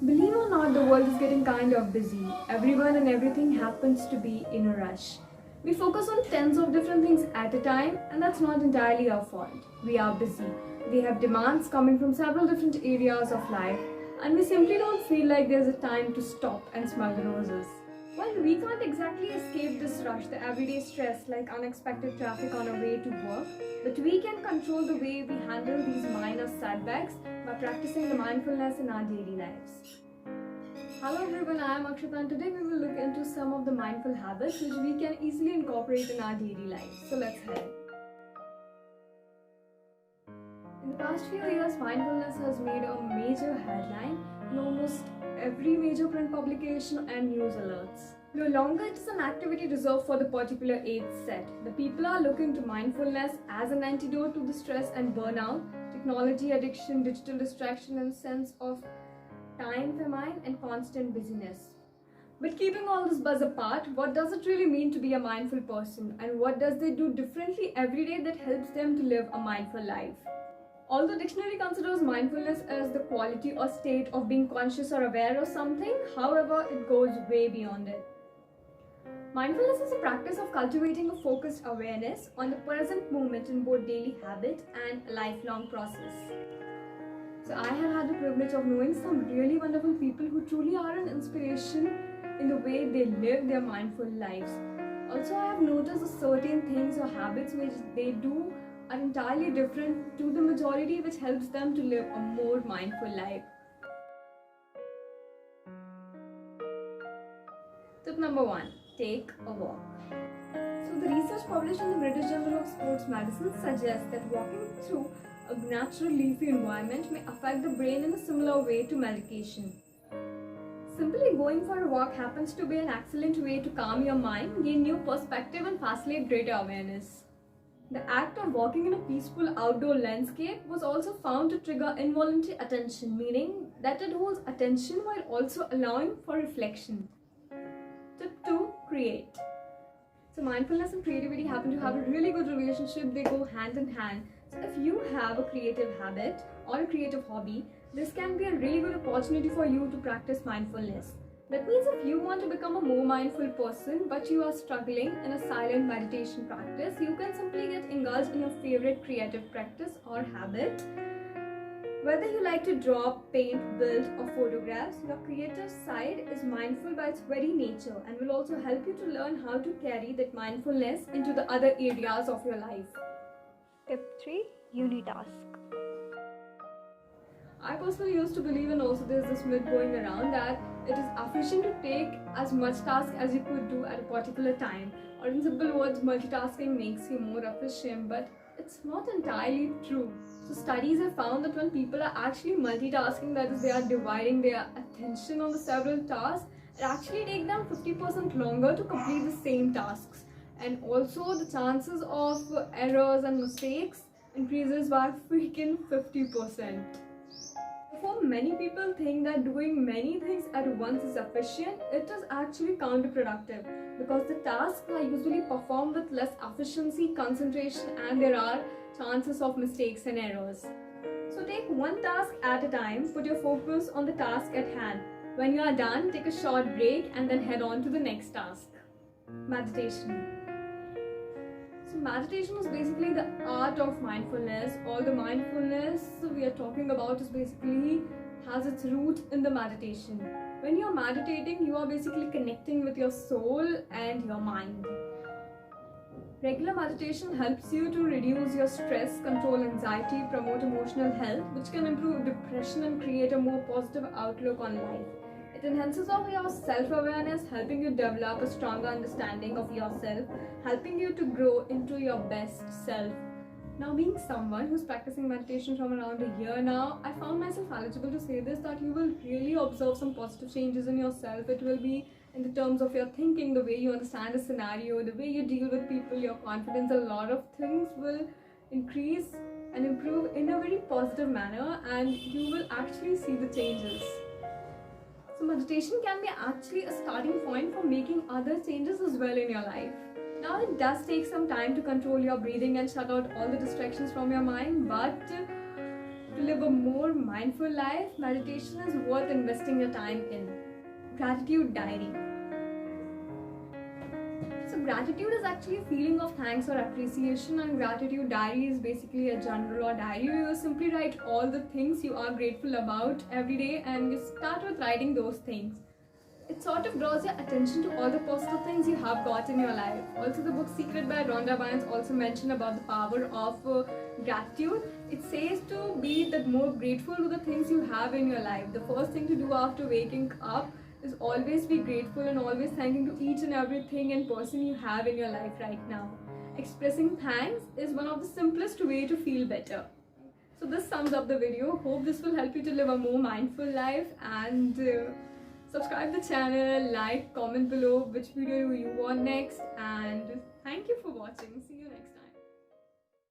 Believe or not, the world is getting kind of busy. Everyone and everything happens to be in a rush. We focus on tens of different things at a time, and that's not entirely our fault. We are busy. We have demands coming from several different areas of life, and we simply don't feel like there's a time to stop and smell the roses. While we can't exactly escape this rush, the everyday stress like unexpected traffic on our way to work, but we can control the way we handle these minor setbacks by practicing the mindfulness in our daily lives. Hello everyone, I am Akshita and today we will look into some of the mindful habits which we can easily incorporate in our daily lives. So let's head. In the past few years, mindfulness has made a major headline in almost every major print publication and news alerts. No longer it is an activity reserved for the particular age set. The people are looking to mindfulness as an antidote to the stress and burnout, technology addiction, digital distraction, and sense of time famine and constant busyness. But keeping all this buzz apart, what does it really mean to be a mindful person, and what does they do differently every day that helps them to live a mindful life? Although dictionary considers mindfulness as the quality or state of being conscious or aware of something, however, it goes way beyond it. Mindfulness is a practice of cultivating a focused awareness on the present moment in both daily habit and a lifelong process. So I have had the privilege of knowing some really wonderful people who truly are an inspiration in the way they live their mindful lives. Also, I have noticed that certain things or habits which they do are entirely different to the majority, which helps them to live a more mindful life. Tip number 1. Take a walk. So the research published in the British Journal of Sports Medicine suggests that walking through a natural leafy environment may affect the brain in a similar way to medication. Simply going for a walk happens to be an excellent way to calm your mind, gain new perspective, and facilitate greater awareness. The act of walking in a peaceful outdoor landscape was also found to trigger involuntary attention, meaning that it holds attention while also allowing for reflection. Tip 2. Create. So mindfulness and creativity happen to have a really good relationship. They go hand in hand. So if you have a creative habit or a creative hobby, this can be a really good opportunity for you to practice mindfulness. That means if you want to become a more mindful person but you are struggling in a silent meditation practice, you can simply get engulfed in your favorite creative practice or habit. Whether you like to draw, paint, build, or photographs, your creative side is mindful by its very nature and will also help you to learn how to carry that mindfulness into the other areas of your life. Tip 3. Unitask. I personally used to believe, and also there's this myth going around that it is efficient to take as much task as you could do at a particular time, or in simple words, multitasking makes you more efficient, but it's not entirely true. So studies have found that when people are actually multitasking, that is, they are dividing their attention on the several tasks, it actually takes them 50% longer to complete the same tasks, and also the chances of errors and mistakes increases by freaking 50%. Therefore, many people think that doing many things at once is efficient. It is actually counterproductive because the tasks are usually performed with less efficiency, concentration, and there are chances of mistakes and errors. So take one task at a time, put your focus on the task at hand. When you are done, take a short break and then head on to the next task. Meditation. So meditation is basically the art of mindfulness. All the mindfulness we are talking about is basically has its root in the meditation. When you are meditating, you are basically connecting with your soul and your mind. Regular meditation helps you to reduce your stress, control anxiety, promote emotional health, which can improve depression and create a more positive outlook on life. It enhances of your self-awareness, helping you develop a stronger understanding of yourself, helping you to grow into your best self. Now, being someone who's practicing meditation from around a year now, I found myself eligible to say this, that you will really observe some positive changes in yourself. It will be in the terms of your thinking, the way you understand a scenario, the way you deal with people, your confidence. A lot of things will increase and improve in a very positive manner, and you will actually see the changes. So meditation can be actually a starting point for making other changes as well in your life. Now it does take some time to control your breathing and shut out all the distractions from your mind, but to live a more mindful life, meditation is worth investing your time in. Gratitude diary. So gratitude is actually a feeling of thanks or appreciation, and gratitude diary is basically a journal or diary where you simply write all the things you are grateful about every day, and you start with writing those things. It sort of draws your attention to all the positive things you have got in your life. Also, the book Secret by Rhonda Byrne also mentioned about the power of gratitude. It says to be the more grateful to the things you have in your life. The first thing to do after waking up is always be grateful and always thanking to each and everything and person you have in your life right now. Expressing thanks is one of the simplest way to feel better. So this sums up the video. Hope this will help you to live a more mindful life, and subscribe the channel, like, comment below which video you want next, and thank you for watching. See you